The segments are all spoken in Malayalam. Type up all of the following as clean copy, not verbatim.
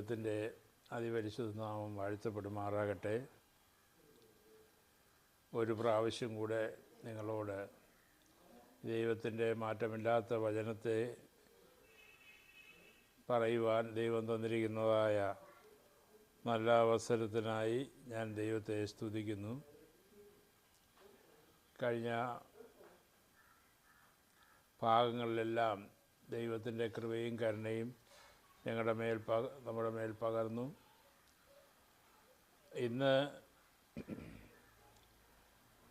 ദൈവത്തിൻ്റെ അതിപരിശുദ്ധ നാമം വാഴ്ത്തപ്പെടുമാറാകട്ടെ. ഒരു പ്രാവശ്യം കൂടെ നിങ്ങളോട് ദൈവത്തിൻ്റെ മാറ്റമില്ലാത്ത വചനത്തെ പറയുവാൻ ദൈവം തന്നിരിക്കുന്നതായ നല്ല അവസരത്തിനായി ഞാൻ ദൈവത്തെ സ്തുതിക്കുന്നു. കഴിഞ്ഞ ഭാഗങ്ങളിലെല്ലാം ദൈവത്തിൻ്റെ കൃപയും കരുണയും നമ്മുടെ മേൽ പകർന്നു. ഇന്ന്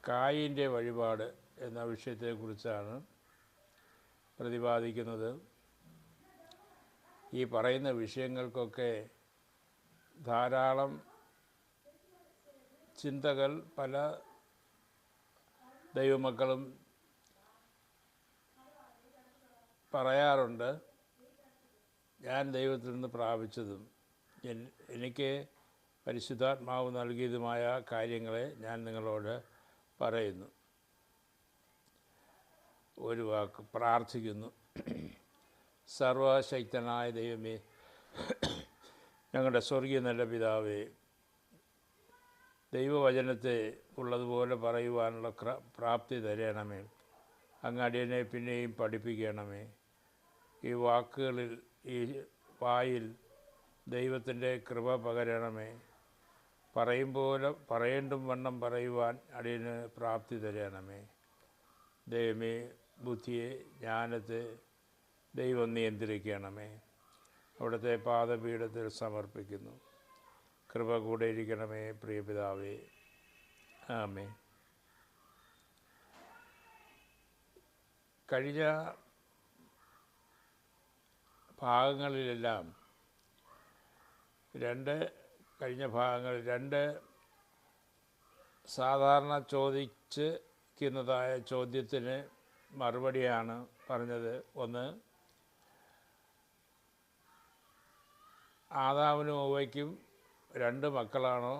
കായീൻ്റെ വഴിപാട് എന്ന വിഷയത്തെക്കുറിച്ചാണ് പ്രതിപാദിക്കുന്നത്. ഈ പറയുന്ന വിഷയങ്ങൾക്കൊക്കെ ധാരാളം ചിന്തകൾ പല ദൈവമക്കളും പറയാറുണ്ട്. ഞാൻ ദൈവത്തിൽ നിന്ന് പ്രാപിച്ചതും എനിക്ക് പരിശുദ്ധാത്മാവ് നൽകിയതുമായ കാര്യങ്ങളെ ഞാൻ നിങ്ങളോട് പറയുന്നു. ഒരു വാക്ക് പ്രാർത്ഥിക്കുന്നു. സർവശക്തനായ ദൈവമേ, ഞങ്ങളുടെ സ്വർഗീയ നല്ല പിതാവേ, ദൈവവചനത്തെ ഉള്ളതുപോലെ പറയുവാനുള്ള പ്രാപ്തി തരണമേ. അങ്ങ് അടിയനെ പിന്നെയും പഠിപ്പിക്കണമേ. ഈ വാക്കുകളിൽ, ഈ വായിൽ ദൈവത്തിൻ്റെ കൃപ പകരണമേ. പറയേണ്ടും വണ്ണം പറയുവാൻ അടിയന് പ്രാപ്തി തരണമേ. ദൈവമേ, ബുദ്ധിയെ, ജ്ഞാനത്തെ ദൈവം നിയന്ത്രിക്കണമേ. അവിടുത്തെ പാദപീഠത്തിൽ സമർപ്പിക്കുന്നു. കൃപ കൂടെ ഇരിക്കണമേ പ്രിയ പിതാവേ. ആമേൻ. കഴിഞ്ഞ ഭാഗങ്ങളിലെല്ലാം രണ്ട് സാധാരണ ചോദിക്കുന്നതായ ചോദ്യത്തിന് മറുപടിയാണ് പറഞ്ഞത്. ഒന്ന്, ആദാമിനും ഹവ്വയ്ക്കും 2 മക്കളാണോ?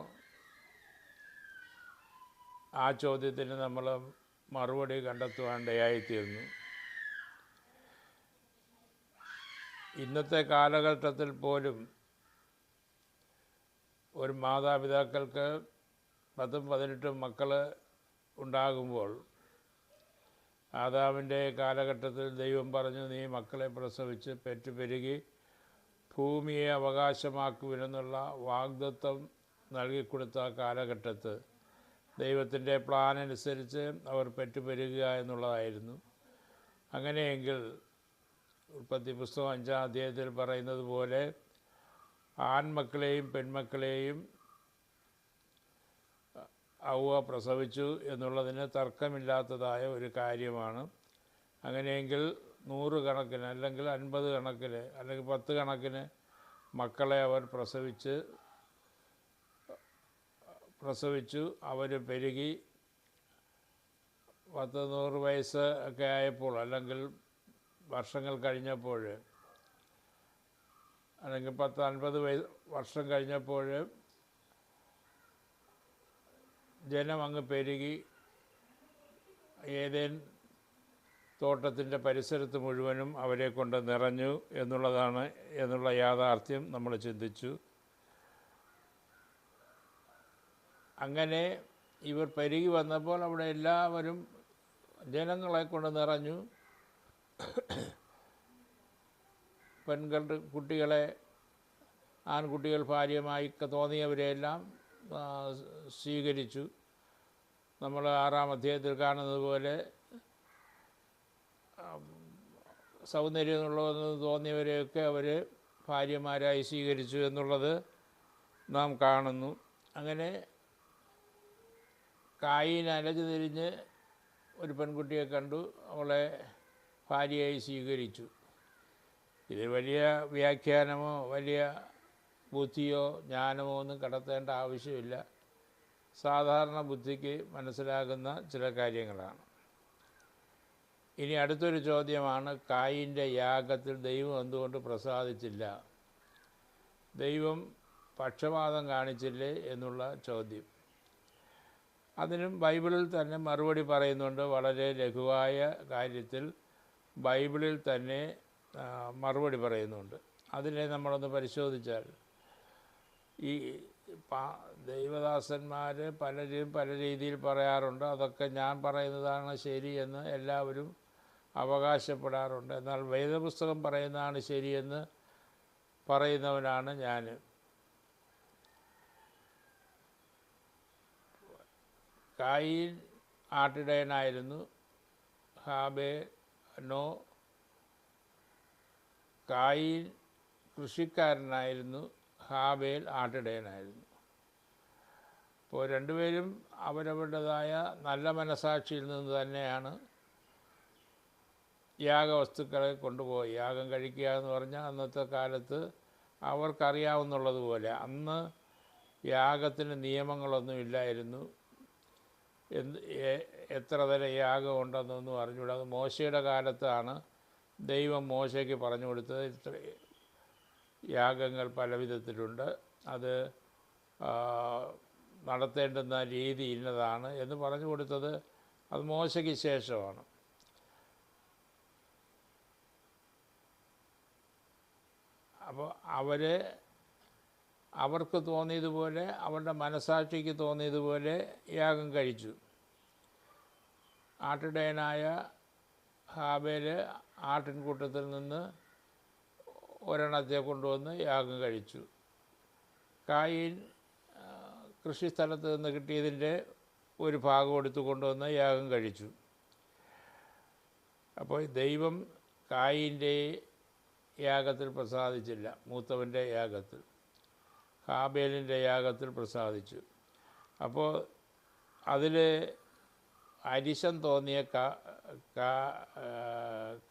ആ ചോദ്യത്തിന് നമ്മൾ മറുപടി കണ്ടെത്തുവാനിടയായിത്തീർന്നു. ഇന്നത്തെ കാലഘട്ടത്തിൽ പോലും ഒരു മാതാപിതാക്കൾക്ക് 10-18 മക്കൾ ഉണ്ടാകുമ്പോൾ, ആദാമിൻ്റെ കാലഘട്ടത്തിൽ ദൈവം പറഞ്ഞു, നീ മക്കളെ പ്രസവിച്ച് പെറ്റുപെരുകി ഭൂമിയെ അവകാശമാക്കുവിനെന്നുള്ള വാഗ്ദത്തം നൽകിക്കൊടുത്ത കാലഘട്ടത്ത് ദൈവത്തിൻ്റെ പ്ലാൻ അനുസരിച്ച് അവർ പെറ്റുപെരുകുക എന്നുള്ളതായിരുന്നു. അങ്ങനെയെങ്കിൽ ഉൽപ്പത്തി പുസ്തകം 5-ാം അധ്യായത്തിൽ പറയുന്നത് പോലെ ആൺമക്കളെയും പെൺമക്കളെയും ഹവ്വ പ്രസവിച്ചു എന്നുള്ളതിന് തർക്കമില്ലാത്തതായ ഒരു കാര്യമാണ്. അങ്ങനെയെങ്കിൽ 100 കണക്കിന്, അല്ലെങ്കിൽ 50 കണക്കിന്, അല്ലെങ്കിൽ 10 കണക്കിന് മക്കളെ അവർ പ്രസവിച്ചു. അവർ പെരുകി 10-100 വയസ്സ് ഒക്കെ ആയപ്പോൾ, അല്ലെങ്കിൽ വർഷങ്ങൾ കഴിഞ്ഞപ്പോൾ, അല്ലെങ്കിൽ 10-50 വർഷം കഴിഞ്ഞപ്പോൾ ജനം അങ്ങ് പെരുകി ഏദേൻ തോട്ടത്തിൻ്റെ പരിസരത്ത് മുഴുവനും അവരെ കൊണ്ട് നിറഞ്ഞു എന്നുള്ള യാഥാർത്ഥ്യം നമ്മൾ ചിന്തിച്ചു. അങ്ങനെ ഇവർ പെരുകി വന്നപ്പോൾ അവിടെ എല്ലാവരും ജനങ്ങളെ കൊണ്ട് നിറഞ്ഞു. ആൺകുട്ടികൾ ഭാര്യമായി തോന്നിയവരെയെല്ലാം സ്വീകരിച്ചു. നമ്മൾ 6-ാം അധ്യായത്തിൽ കാണുന്നത് പോലെ സൗന്ദര്യമുള്ളതെന്ന് തോന്നിയവരെയൊക്കെ അവർ ഭാര്യമാരായി സ്വീകരിച്ചു എന്നുള്ളത് നാം കാണുന്നു. അങ്ങനെ കായീൻ അലഞ്ഞു തിരിഞ്ഞ് ഒരു പെൺകുട്ടിയെ കണ്ടു, അവളെ ഭാര്യയായി സ്വീകരിച്ചു. ഇത് വലിയ വ്യാഖ്യാനമോ വലിയ ബുദ്ധിയോ ജ്ഞാനമോ ഒന്നും കടത്തേണ്ട ആവശ്യമില്ല. സാധാരണ ബുദ്ധിക്ക് മനസ്സിലാകുന്ന ചില കാര്യങ്ങളാണ്. ഇനി അടുത്തൊരു ചോദ്യമാണ്, കായീൻ്റെ യാഗത്തിൽ ദൈവം എന്തുകൊണ്ട് പ്രസാദിച്ചില്ല? ദൈവം പക്ഷപാതം കാണിച്ചില്ലേ എന്നുള്ള ചോദ്യം. അതിനും ബൈബിളിൽ തന്നെ മറുപടി പറയുന്നുണ്ട്. വളരെ ലഘുവായ കാര്യത്തിൽ ബൈബിളിൽ തന്നെ മറുപടി പറയുന്നുണ്ട്. അതിനെ നമ്മളൊന്ന് പരിശോധിച്ചാൽ ഈ ദൈവദാസന്മാർ പലരും പല രീതിയിൽ പറയാറുണ്ട്. അതൊക്കെ ഞാൻ പറയുന്നതാണ് ശരിയെന്ന് എല്ലാവരും അവകാശപ്പെടാറുണ്ട്. എന്നാൽ വേദപുസ്തകം പറയുന്നതാണ് ശരിയെന്ന് പറയുന്നവനാണ് ഞാൻ. കായീൻ ആട്ടിടയനായിരുന്നു, ഹാബേലോ കായീൻ കൃഷിക്കാരനായിരുന്നു, ഹാബേൽ ആട്ടിടയനായിരുന്നു. അപ്പോൾ രണ്ടുപേരും അവരവരുടേതായ നല്ല മനസാക്ഷിയിൽ നിന്ന് തന്നെയാണ് യാഗവസ്തുക്കളെ കൊണ്ടുപോയി. യാഗം കഴിക്കുക എന്ന് പറഞ്ഞാൽ അന്നത്തെ കാലത്ത് അവർക്കറിയാവുന്നുള്ളതുപോലെ അന്ന് യാഗത്തിന് നിയമങ്ങളൊന്നും ഇല്ലായിരുന്നു. എത്ര തരം യാഗം ഉണ്ടെന്നൊന്നും അറിഞ്ഞുകൂടാ. അത് മോശയുടെ കാലത്താണ് ദൈവം മോശയ്ക്ക് പറഞ്ഞു കൊടുത്തത്. യാഗങ്ങൾ പല വിധത്തിലുണ്ട്, അത് നടത്തേണ്ടുന്ന രീതി ഇന്നതാണ് എന്ന് പറഞ്ഞു കൊടുത്തത് അത് മോശയ്ക്ക് ശേഷമാണ്. അപ്പോൾ അവർക്ക് തോന്നിയതുപോലെ, അവരുടെ മനസാക്ഷിക്ക് തോന്നിയതുപോലെ യാഗം കഴിച്ചു. ആട്ടിടയനായ ഹാബേൽ ആട്ടിൻകൂട്ടത്തിൽ നിന്ന് ഒരെണ്ണത്തെ കൊണ്ടുവന്ന് യാഗം കഴിച്ചു. കായീൻ കൃഷിസ്ഥലത്ത് നിന്ന് കിട്ടിയതിൻ്റെ ഒരു ഭാഗം എടുത്തു കൊണ്ടുവന്ന് യാഗം കഴിച്ചു. അപ്പോൾ ദൈവം കായീൻ്റെ യാഗത്തിൽ പ്രസാദിച്ചില്ല, മൂത്തവൻ്റെ യാഗത്തിൽ, ഹാബേലിൻ്റെ യാഗത്തിൽ പ്രസാദിച്ചു. അപ്പോൾ അതിൽ അരിശം തോന്നിയ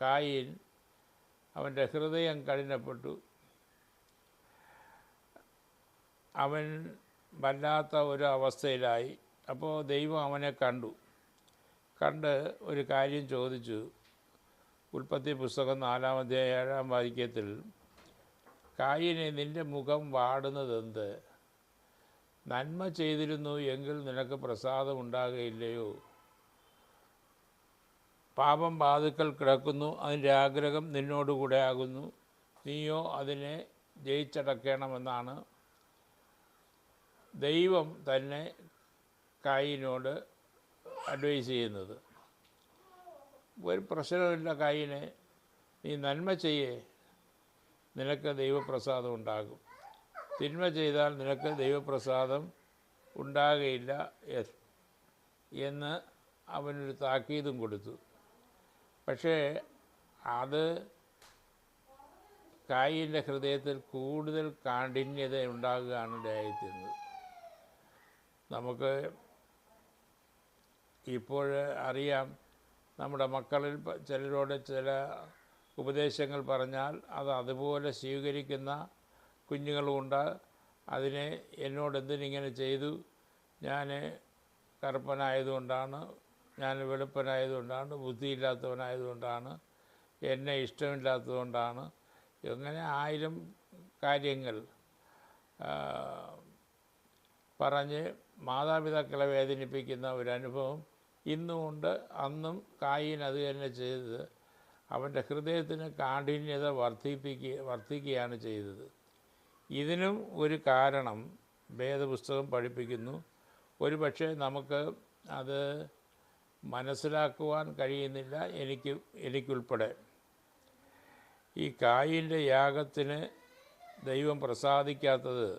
കായീൻ, അവൻ്റെ ഹൃദയം കഠിനപ്പെട്ടു. അവൻ വല്ലാത്ത ഒരു അവസ്ഥയിലായി. അപ്പോൾ ദൈവം അവനെ കണ്ട് ഒരു കാര്യം ചോദിച്ചു. ഉൽപ്പത്തി പുസ്തകം 4-ാം അധ്യായം 7-ാം വാക്യത്തിൽ, കായീനെ, നിൻ്റെ മുഖം വാടുന്നതെന്ത്? നന്മ ചെയ്തിരുന്നു എങ്കിൽ നിനക്ക് പ്രസാദമുണ്ടാകുകയില്ലയോ? പാപം വാതിൽക്കൽ കിടക്കുന്നു, അതിൻ്റെ ആഗ്രഹം നിന്നോടുകൂടെ ആകുന്നു, നീയോ അതിനെ ജയിച്ചടക്കണമെന്നാണ് ദൈവം തന്നെ കായീനോട് അഡ്വൈസ് ചെയ്യുന്നത്. ഒരു പ്രശ്നമില്ല കായീനെ, നീ നന്മ ചെയ്യേ, നിനക്ക് ദൈവപ്രസാദം ഉണ്ടാകും. തിന്മ ചെയ്താൽ നിനക്ക് ദൈവപ്രസാദം ഉണ്ടാകുകയില്ല എന്ന് അവനൊരു താക്കീതും കൊടുത്തു. പക്ഷേ അത് കായീൻ്റെ ഹൃദയത്തിൽ കൂടുതൽ കാഠിന്യത ഉണ്ടാകുകയാണ് ഇടയായിത്തീരുന്നത്. നമുക്ക് ഇപ്പോൾ അറിയാം, നമ്മുടെ മക്കളിൽ ചിലരോട് ചില ഉപദേശങ്ങൾ പറഞ്ഞാൽ അത് അതുപോലെ സ്വീകരിക്കുന്ന കുഞ്ഞുങ്ങളുമുണ്ട്. അതിനെ എന്നോട് എന്തിനിങ്ങനെ ചെയ്തു, ഞാൻ കറുപ്പനായതുകൊണ്ടാണ്, ഞാൻ വെളുപ്പനായതുകൊണ്ടാണ്, ബുദ്ധിയില്ലാത്തവനായതുകൊണ്ടാണ്, എന്നെ ഇഷ്ടമില്ലാത്തതുകൊണ്ടാണ്, അങ്ങനെ 1000 കാര്യങ്ങൾ പറഞ്ഞ് മാതാപിതാക്കളെ വേദനിപ്പിക്കുന്ന ഒരനുഭവം ഇന്നുമുണ്ട്. അന്നും കായീൻ അത് തന്നെ ചെയ്തത്. അവൻ്റെ ഹൃദയത്തിന് കാഠിന്യത വർദ്ധിക്കുകയാണ് ചെയ്തത്. ഇതിനും ഒരു കാരണം വേദപുസ്തകം പഠിപ്പിക്കുന്നു. ഒരു പക്ഷേ നമുക്ക് അത് മനസ്സിലാക്കുവാൻ കഴിയുന്നില്ല, എനിക്കുൾപ്പെടെ. ഈ കായീൻ്റെ യാഗത്തിന് ദൈവം പ്രസാദിക്കാത്തത്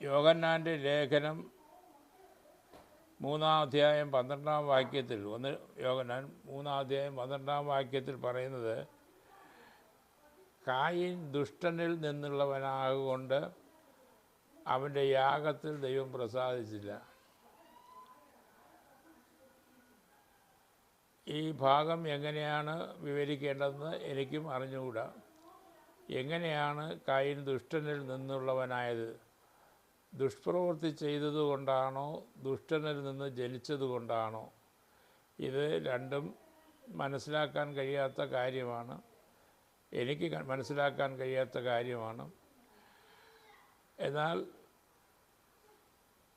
യോഹന്നാൻ്റെ ലേഖനം 3-ാം അധ്യായം 12-ാം വാക്യത്തിൽ, യോഹന്നാൻ 3-ാം അധ്യായം 12-ാം വാക്യത്തിൽ പറയുന്നത്, കായീൻ ദുഷ്ടനിൽ നിന്നുള്ളവനാകൊണ്ട് അവൻ്റെ യാഗത്തിൽ ദൈവം പ്രസാദിച്ചില്ല. ഈ ഭാഗം എങ്ങനെയാണ് വിവരിക്കേണ്ടതെന്ന് എനിക്കും അറിഞ്ഞുകൂടാ. എങ്ങനെയാണ് കായീൻ ദുഷ്ടനിൽ നിന്നുള്ളവനായത്? ദുഷ്പ്രവൃത്തി ചെയ്തതുകൊണ്ടാണോ, ദുഷ്ടനിൽ നിന്ന് ജനിച്ചതുകൊണ്ടാണോ? ഇത് രണ്ടും മനസ്സിലാക്കാൻ കഴിയാത്ത കാര്യമാണ്. എനിക്ക് മനസ്സിലാക്കാൻ കഴിയാത്ത കാര്യമാണ്. എന്നാൽ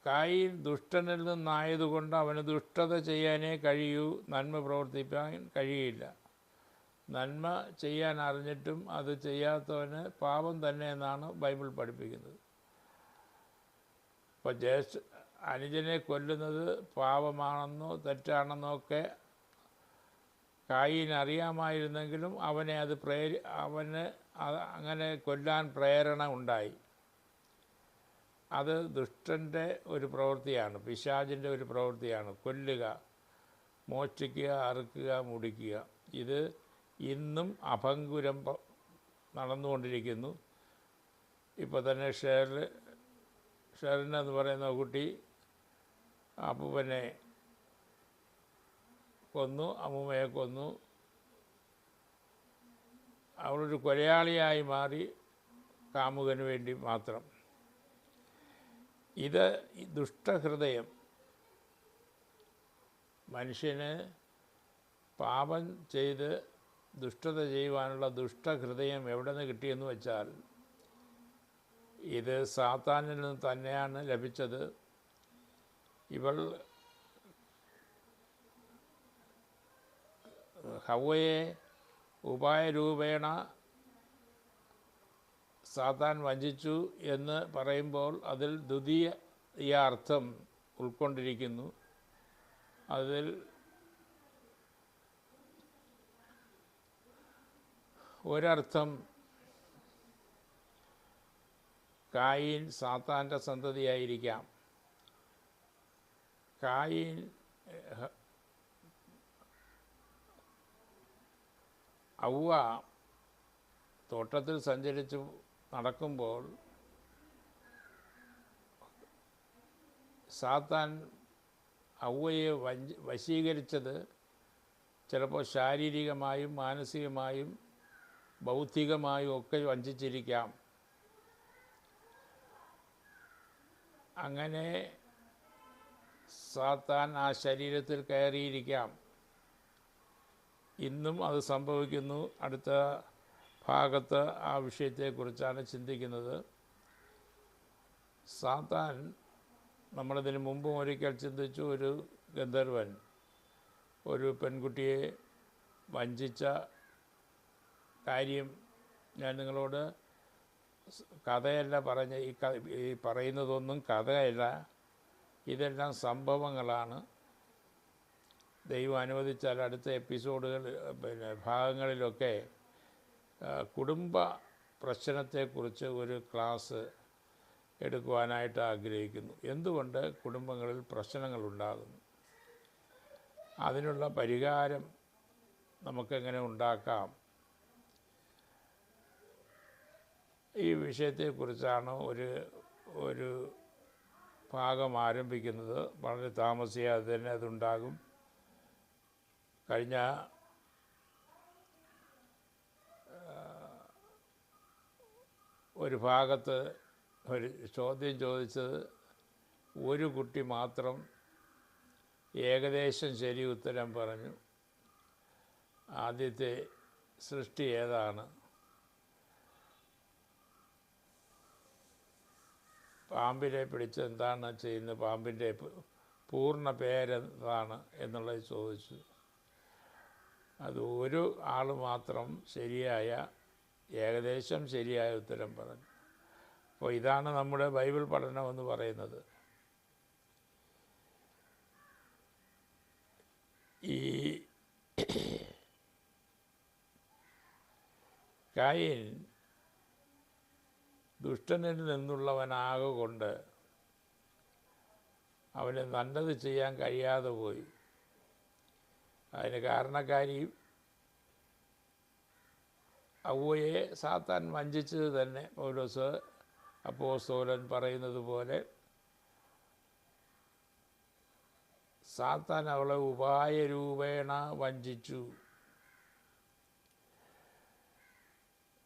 കായീൻ ദുഷ്ടനിൽ നിന്നായതുകൊണ്ട് അവന് ദുഷ്ടത ചെയ്യാനേ കഴിയൂ, നന്മ പ്രവർത്തിക്കാൻ കഴിയില്ല. നന്മ ചെയ്യാൻ അറിഞ്ഞിട്ടും അത് ചെയ്യാത്തവന് പാപം തന്നെ എന്നാണ് ബൈബിൾ പഠിപ്പിക്കുന്നത്. അപ്പോൾ അനുജനെ കൊല്ലുന്നത് പാപമാണെന്നോ തെറ്റാണെന്നോ ഒക്കെ കായീൻ അറിയാമായിരുന്നെങ്കിലും അവന് അങ്ങനെ കൊല്ലാൻ പ്രേരണ ഉണ്ടായി. അത് ദുഷ്ടൻ്റെ ഒരു പ്രവൃത്തിയാണ്, പിശാചിൻ്റെ ഒരു പ്രവൃത്തിയാണ്. കൊല്ലുക, മോഷ്ടിക്കുക, അറുക്കുക, മുടിക്കുക. ഇത് ഇന്നും അഭംഗുരം നടന്നുകൊണ്ടിരിക്കുന്നു. ഇപ്പോൾ തന്നെ ഷെറിൻ എന്ന് പറയുന്ന കുട്ടി അപ്പൂപ്പനെ കൊന്നു, അമ്മൂമ്മയെ കൊന്നു. അവളൊരു കൊലയാളിയായി മാറി കാമുകന് വേണ്ടി മാത്രം. ഇത് ദുഷ്ടഹൃദയം. മനുഷ്യന് പാപം ചെയ്ത് ദുഷ്ടത ചെയ്യുവാനുള്ള ദുഷ്ടഹൃദയം എവിടെ നിന്ന് കിട്ടിയെന്ന് വെച്ചാൽ ഇത് സാത്താനിൽ നിന്ന് തന്നെയാണ് ലഭിച്ചത്. ഇവൾ ഹവ്വയെ ഉപായരൂപേണ സാത്താൻ വഞ്ചിച്ചു എന്ന് പറയുമ്പോൾ അതിൽ ദ്വിതീയ അർത്ഥം ഉൾക്കൊണ്ടിരിക്കുന്നു. അതിൽ ഒരർത്ഥം കായീൻ സാത്താൻ്റെ സന്തതിയായിരിക്കാം. കായീൻ ഹവ്വ തോട്ടത്തിൽ സഞ്ചരിച്ചു നടക്കുമ്പോൾ സാത്താൻ ഹവ്വയെ വശീകരിച്ചത് ചിലപ്പോൾ ശാരീരികമായും മാനസികമായും ബൗദ്ധികമായും ഒക്കെ വഞ്ചിച്ചിരിക്കാം. അങ്ങനെ സാത്താൻ ആ ശരീരത്തിൽ കയറിയിരിക്കാം. ഇന്നും അത് സംഭവിക്കുന്നു. അടുത്ത ഭാഗത്ത് ആ വിഷയത്തെക്കുറിച്ചാണ് ചിന്തിക്കുന്നത്. സാത്താൻ, നമ്മളിതിന് മുമ്പും ഒരിക്കൽ ചിന്തിച്ചു, ഒരു ഗന്ധർവൻ ഒരു പെൺകുട്ടിയെ വഞ്ചിച്ച കാര്യം ഞാൻ നിങ്ങളോട് കഥയല്ല പറഞ്ഞ ഈ പറയുന്നതൊന്നും കഥയല്ല, ഇതെല്ലാം സംഭവങ്ങളാണ്. ദൈവം അനുവദിച്ചാൽ അടുത്ത എപ്പിസോഡുകൾ ഭാഗങ്ങളിലൊക്കെ കുടുംബ പ്രശ്നത്തെക്കുറിച്ച് ഒരു ക്ലാസ് എടുക്കുവാനായിട്ട് ആഗ്രഹിക്കുന്നു. എന്തുകൊണ്ട് കുടുംബങ്ങളിൽ പ്രശ്നങ്ങളുണ്ടാകുന്നു, അതിനുള്ള പരിഹാരം നമുക്കെങ്ങനെ ഉണ്ടാക്കാം, ഈ വിഷയത്തെക്കുറിച്ചാണ് ഒരു ഭാഗം ആരംഭിക്കുന്നത്. വളരെ താമസിയാതെ തന്നെ അതുണ്ടാകും. കഴിഞ്ഞ ഒരു ഭാഗത്ത് ഒരു ചോദ്യം ചോദിച്ചത് ഒരു കുട്ടി മാത്രം ഏകദേശം ശരി ഉത്തരം പറഞ്ഞു. ആദ്യത്തെ സൃഷ്ടി ഏതാണ്? പാമ്പിനെ പിടിച്ച് എന്താണ് ചെയ്യുന്നത്, പാമ്പിൻ്റെ പൂർണ്ണ പേരെന്താണ് എന്നുള്ളത് ചോദിച്ചു. അത് ഒരു ആൾ മാത്രം ഏകദേശം ശരിയായ ഉത്തരം പറഞ്ഞു. അപ്പോൾ ഇതാണ് നമ്മുടെ ബൈബിൾ പഠനം എന്ന് പറയുന്നത്. ഈ കായീൻ ദുഷ്ടനിൽ നിന്നുള്ളവനാകൊണ്ട് അവന് നല്ലത് ചെയ്യാൻ കഴിയാതെ പോയി. അതിന് കാരണക്കാരി ഹവ്വയെ സാത്താൻ വഞ്ചിച്ചത് തന്നെ. പൗലോസ് അപ്പോസ്തലൻ പറയുന്നത് പോലെ സാത്താൻ അവളെ ഉപായരൂപേണ വഞ്ചിച്ചു.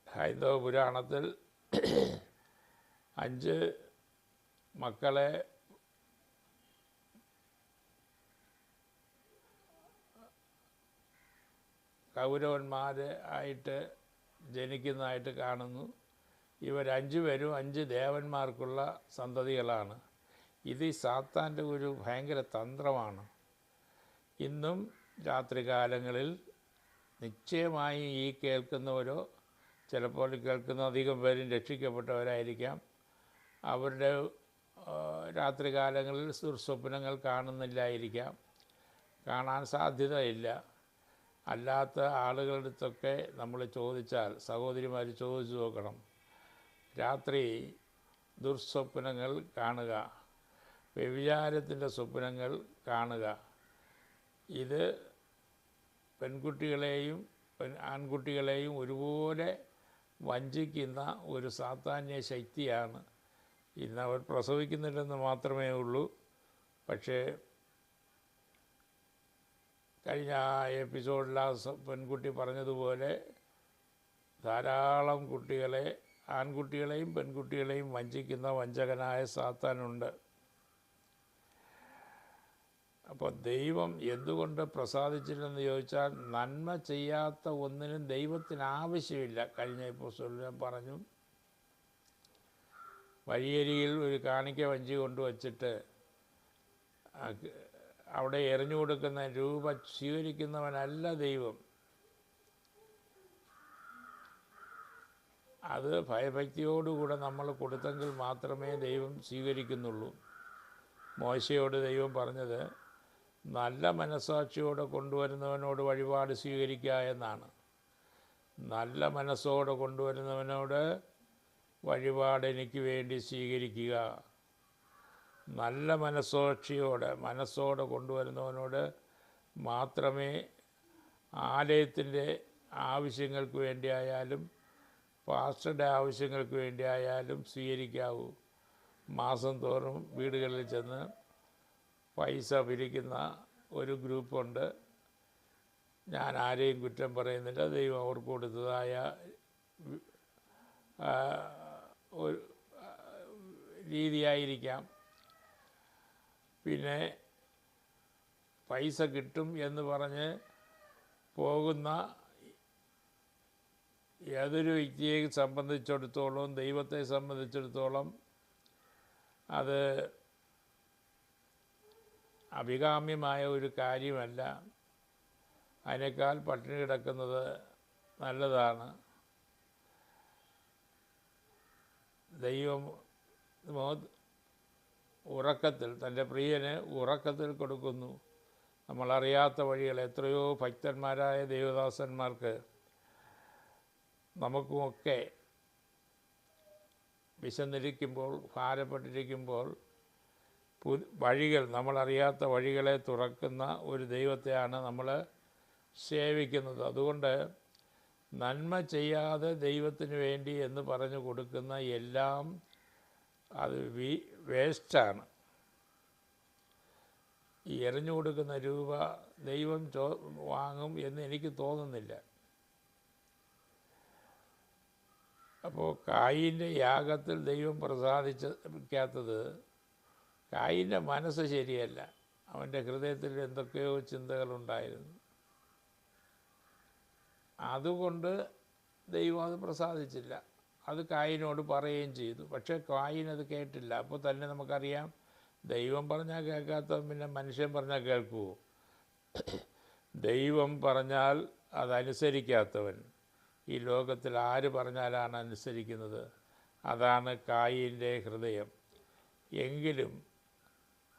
ഹൈന്ദവ പുരാണത്തിൽ 5 മക്കളെ കൗരവന്മാർ ആയിട്ട് ജനിക്കുന്നതായിട്ട് കാണുന്നു. ഇവർ 5 പേരും 5 ദേവന്മാർക്കുള്ള സന്തതികളാണ്. ഇത് സാത്താൻ്റെ ഒരു ഭയങ്കര തന്ത്രമാണ്. ഇന്നും രാത്രികാലങ്ങളിൽ നിശ്ചയമായും ഈ കേൾക്കുന്നവരോ ചിലപ്പോൾ കേൾക്കുന്ന അധികം പേരും രക്ഷിക്കപ്പെട്ടവരായിരിക്കാം. അവരുടെ രാത്രികാലങ്ങളിൽ ദുർസ്വപ്നങ്ങൾ കാണുന്നില്ലായിരിക്കാം, കാണാൻ സാധ്യതയില്ല. അല്ലാത്ത ആളുകളുടെ അടുത്തൊക്കെ നമ്മൾ ചോദിച്ചാൽ, സഹോദരിമാർ ചോദിച്ചു നോക്കണം, രാത്രി ദുർസ്വപ്നങ്ങൾ കാണുക, വ്യഭിചാരത്തിൻ്റെ സ്വപ്നങ്ങൾ കാണുക, ഇത് പെൺകുട്ടികളെയും ആൺകുട്ടികളെയും ഒരുപോലെ വഞ്ചിക്കുന്ന ഒരു സാത്താന്യ ശക്തിയാണ്. ഇന്ന് അവർ പ്രസവിക്കുന്നില്ലെന്ന് മാത്രമേ ഉള്ളൂ. പക്ഷേ കഴിഞ്ഞ എപ്പിസോഡിൽ ആ പെൺകുട്ടി പറഞ്ഞതുപോലെ ധാരാളം കുട്ടികളെ, ആൺകുട്ടികളെയും പെൺകുട്ടികളെയും വഞ്ചിക്കുന്ന വഞ്ചകനായ സാത്താനുണ്ട്. അപ്പോൾ ദൈവം എന്തുകൊണ്ട് പ്രസാദിച്ചില്ലെന്ന് ചോദിച്ചാൽ, നന്മ ചെയ്യാത്ത ഒന്നിനും ദൈവത്തിന് ആവശ്യമില്ല. കഴിഞ്ഞ എപ്പിസോഡിൽ ഞാൻ പറഞ്ഞു, വഴിയരികിൽ ഒരു കാണിക്ക വഞ്ചി കൊണ്ടുവച്ചിട്ട് അവിടെ എറിഞ്ഞു കൊടുക്കുന്ന രൂപ സ്വീകരിക്കുന്നവനല്ല ദൈവം. അത് ഭയഭക്തിയോടുകൂടെ നമ്മൾ കൊടുത്തെങ്കിൽ മാത്രമേ ദൈവം സ്വീകരിക്കുന്നുള്ളൂ. മോശയോട് ദൈവം പറഞ്ഞത്, നല്ല മനസ്സാക്ഷിയോടെ കൊണ്ടുവരുന്നവനോട് വഴിപാട് സ്വീകരിക്കുക എന്നാണ്. നല്ല മനസ്സോടെ കൊണ്ടുവരുന്നവനോട് വഴിപാട് എനിക്ക് വേണ്ടി സ്വീകരിക്കുക. നല്ല മനസ്സോടെ കൊണ്ടുവരുന്നവനോട് മാത്രമേ ആലയത്തിൻ്റെ ആവശ്യങ്ങൾക്ക് വേണ്ടിയായാലും പാസ്റ്ററുടെ ആവശ്യങ്ങൾക്ക് വേണ്ടിയായാലും സ്വീകരിക്കാവൂ. മാസം തോറും വീടുകളിൽ ചെന്ന് പൈസ പിരിക്കുന്ന ഒരു ഗ്രൂപ്പുണ്ട്. ഞാൻ ആരെയും കുറ്റം പറയുന്നില്ല. ദൈവം അവർക്ക് കൊടുത്തതായ ഒരു രീതിയായിരിക്കാം. പിന്നെ പൈസ കിട്ടും എന്ന് പറഞ്ഞ് പോകുന്ന ഏതൊരു വ്യക്തിയെ സംബന്ധിച്ചിടത്തോളം, ദൈവത്തെ സംബന്ധിച്ചിടത്തോളം അത് അഭികാമ്യമായ ഒരു കാര്യമല്ല. അതിനേക്കാൾ പട്ടിണി കിടക്കുന്നത് നല്ലതാണ്. ദൈവം ഉറക്കത്തിൽ, തൻ്റെ പ്രിയന് ഉറക്കത്തിൽ കൊടുക്കുന്നു. നമ്മളറിയാത്ത വഴികൾ എത്രയോ ഭക്തന്മാരായ ദേവദാസന്മാർക്ക്, നമുക്കുമൊക്കെ വിശന്നിരിക്കുമ്പോൾ, ഭാരപ്പെട്ടിരിക്കുമ്പോൾ വഴികൾ, നമ്മളറിയാത്ത വഴികളെ തുറക്കുന്ന ഒരു ദൈവത്തെയാണ് നമ്മൾ സേവിക്കുന്നത്. അതുകൊണ്ട് നന്മ ചെയ്യാതെ ദൈവത്തിന് വേണ്ടി എന്ന് പറഞ്ഞു കൊടുക്കുന്ന എല്ലാം അത് വേസ്റ്റാണ്. ഈ എറിഞ്ഞു കൊടുക്കുന്ന രൂപ ദൈവം വാങ്ങും എന്ന് എനിക്ക് തോന്നുന്നില്ല. അപ്പോൾ കായീൻ്റെ യാഗത്തിൽ ദൈവം പ്രസാദിക്കാത്തത്, കായീൻ്റെ മനസ്സ് ശരിയല്ല. അവൻ്റെ ഹൃദയത്തിൽ എന്തൊക്കെയോ ചിന്തകളുണ്ടായിരുന്നു. അതുകൊണ്ട് ദൈവം അത് പ്രസാദിച്ചില്ല. അത് കായീനോട് പറയുകയും ചെയ്തു. പക്ഷേ കായീൻ അത് കേട്ടില്ല. അപ്പോൾ തന്നെ നമുക്കറിയാം, ദൈവം പറഞ്ഞാൽ കേൾക്കാത്തവൻ പിന്നെ മനുഷ്യൻ പറഞ്ഞാൽ കേൾക്കുമോ? ദൈവം പറഞ്ഞാൽ അതനുസരിക്കാത്തവൻ ഈ ലോകത്തിൽ ആര് പറഞ്ഞാലാണ് അനുസരിക്കുന്നത്? അതാണ് കായീൻ്റെ ഹൃദയം. എങ്കിലും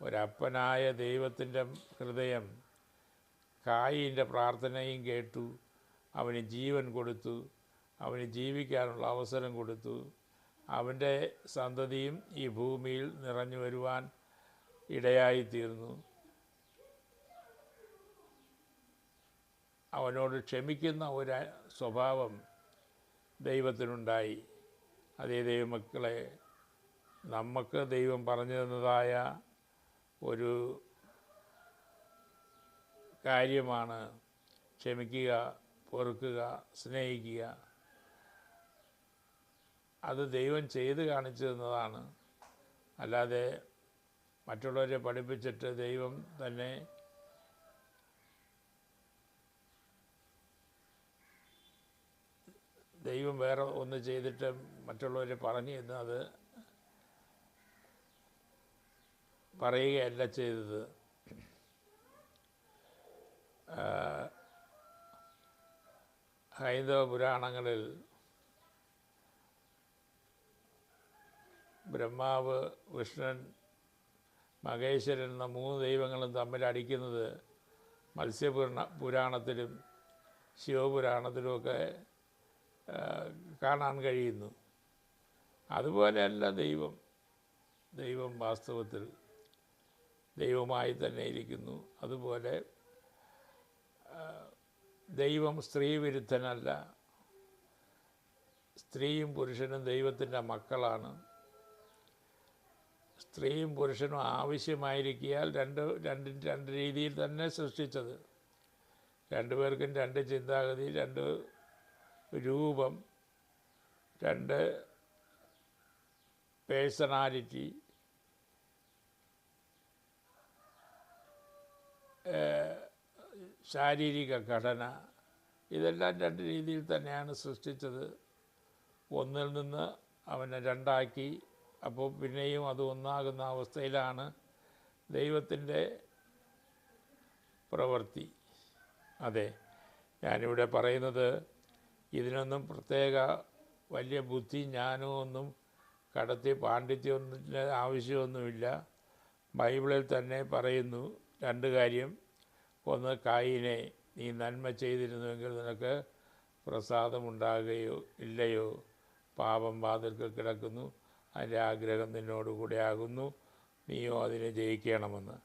ഒരപ്പനായ ദൈവത്തിൻ്റെ ഹൃദയം കായീൻ്റെ പ്രാർത്ഥനയും കേട്ടു. അവന് ജീവൻ കൊടുത്തു, അവന് ജീവിക്കാനുള്ള അവസരം കൊടുത്തു. അവൻ്റെ സന്തതിയും ഈ ഭൂമിയിൽ നിറഞ്ഞു വരുവാൻ ഇടയായിത്തീർന്നു. അവനോട് ക്ഷമിക്കുന്ന ഒരു സ്വഭാവം ദൈവത്തിനുണ്ടായി. അതേ ദൈവമക്കളെ, നമുക്ക് ദൈവം പറഞ്ഞു തന്നതായ ഒരു കാര്യമാണ് ക്ഷമിക്കുക, പൊറുക്കുക, സ്നേഹിക്കുക. അത് ദൈവം ചെയ്ത് കാണിച്ചു തന്നതാണ്. അല്ലാതെ മറ്റുള്ളവരെ പഠിപ്പിച്ചിട്ട് ദൈവം തന്നെ ദൈവം വേറെ ഒന്ന് ചെയ്തിട്ട് മറ്റുള്ളവരെ പറഞ്ഞു എന്ന് അത് പറയുകയല്ല ചെയ്തത്. ഹൈന്ദവ പുരാണങ്ങളിൽ ബ്രഹ്മാവ്, വിഷ്ണൻ, മഹേശ്വരൻ എന്ന 3 ദൈവങ്ങളും തമ്മിൽ അടിക്കുന്നത് പുരാണത്തിലും ശിവപുരാണത്തിലുമൊക്കെ കാണാൻ കഴിയുന്നു. അതുപോലെയല്ല ദൈവം വാസ്തവത്തിൽ ദൈവമായി തന്നെ ഇരിക്കുന്നു. അതുപോലെ ദൈവം സ്ത്രീ വിരുദ്ധനല്ല. സ്ത്രീയും പുരുഷനും ദൈവത്തിൻ്റെ മക്കളാണ്. സ്ത്രീയും പുരുഷനും ആവശ്യമായിരിക്കിയാൽ രണ്ട് രീതിയിൽ തന്നെ സൃഷ്ടിച്ചത്. രണ്ടുപേർക്കും 2 ചിന്താഗതി, 2 രൂപം, 2 പേഴ്സണാലിറ്റി, ശാരീരിക ഘടന, ഇതെല്ലാം 2 രീതിയിൽ തന്നെയാണ് സൃഷ്ടിച്ചത്. ഒന്നിൽ നിന്ന് അവനെ 2ആക്കി. അപ്പോൾ പിന്നെയും അത് ഒന്നാകുന്ന അവസ്ഥയിലാണ് ദൈവത്തിൻ്റെ പ്രവൃത്തി. അതെ, ഞാനിവിടെ പറയുന്നത് ഇതിനൊന്നും പ്രത്യേക വലിയ ബുദ്ധി ജ്ഞാനമൊന്നും കടത്തി പാണ്ഡിത്യമൊന്നും ആവശ്യമൊന്നുമില്ല. ബൈബിളിൽ തന്നെ പറയുന്നു 2 കാര്യം. ഒന്ന്, കായീനെ, നീ നന്മ ചെയ്തിരുന്നുവെങ്കിൽ നിനക്ക് പ്രസാദമുണ്ടാകുകയോ ഇല്ലയോ? പാപം വാതിൽക്കൽ കിടക്കുന്നു, അതിൻ്റെ ആഗ്രഹം നിന്നോടുകൂടെ ആകുന്നു, നീയോ അതിനെ ജയിക്കണമെന്ന്.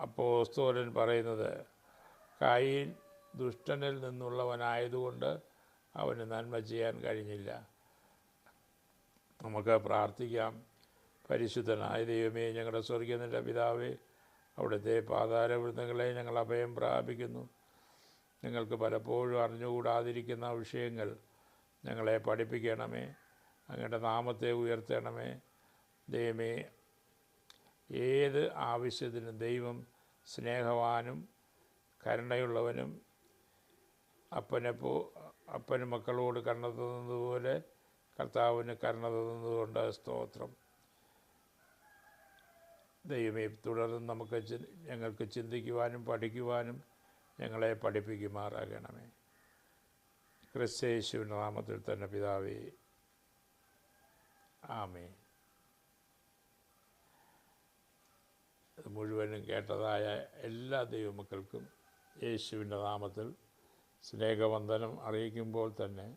അപ്പോസ്തലൻ പറയുന്നത് കായീൻ ദുഷ്ടനിൽ നിന്നുള്ളവനായതുകൊണ്ട് അവന് നന്മ ചെയ്യാൻ കഴിഞ്ഞില്ല. നമുക്ക് പ്രാർത്ഥിക്കാം. പരിശുദ്ധനായ ദൈവമേ, ഞങ്ങളുടെ സ്വർഗീയ പിതാവേ, അവിടുത്തെ പാതാരവൃന്ദങ്ങളെ ഞങ്ങൾ അഭയം പ്രാപിക്കുന്നു. ഞങ്ങൾക്ക് പലപ്പോഴും അറിഞ്ഞുകൂടാതിരിക്കുന്ന വിഷയങ്ങൾ ഞങ്ങളെ പഠിപ്പിക്കണമേ. അങ്ങയുടെ നാമത്തെ ഉയർത്തണമേ. ദൈവമേ, ഏത് ആവശ്യത്തിനും ദൈവം സ്നേഹവാനും കരുണയുള്ളവനും അപ്പന് മക്കളോട് കരുണ തോന്നുന്നതുപോലെ കർത്താവിന് കരുണ തോന്നുന്നതുകൊണ്ട് സ്തോത്രം. ദൈവമേ, തുടർന്ന് ഞങ്ങൾക്ക് ചിന്തിക്കുവാനും പഠിക്കുവാനും ഞങ്ങളെ പഠിപ്പിക്കുമാറാകണമേ. ക്രിസ്തയേശുവിൻ്റെ നാമത്തിൽ തന്നെ പിതാവേ, ആമേൻ. ഇത് മുഴുവനും കേട്ടതായ എല്ലാ ദൈവമക്കൾക്കും യേശുവിൻ്റെ നാമത്തിൽ സ്നേഹവന്ദനം അറിയിക്കുമ്പോൾ തന്നെ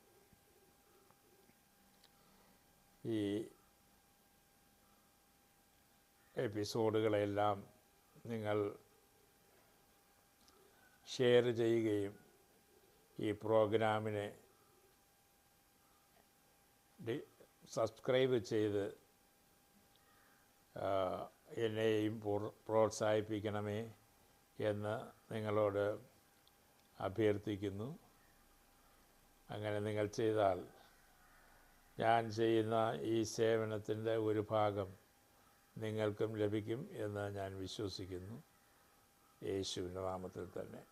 ഈ എപ്പിസോഡുകളെല്ലാം നിങ്ങൾ ഷെയർ ചെയ്യുകയും ഈ പ്രോഗ്രാമിനെ സബ്സ്ക്രൈബ് ചെയ്ത് എന്നെയും പ്രോത്സാഹിപ്പിക്കണമേ എന്ന് നിങ്ങളോട് അഭ്യർത്ഥിക്കുന്നു. അങ്ങനെ നിങ്ങൾ ചെയ്താൽ ഞാൻ ചെയ്യുന്ന ഈ സേവനത്തിൻ്റെ ഒരു ഭാഗം നിങ്ങൾക്കും ലഭിക്കും എന്ന് ഞാൻ വിശ്വസിക്കുന്നു. യേശുവിൻ്റെ നാമത്തിൽ തന്നെ.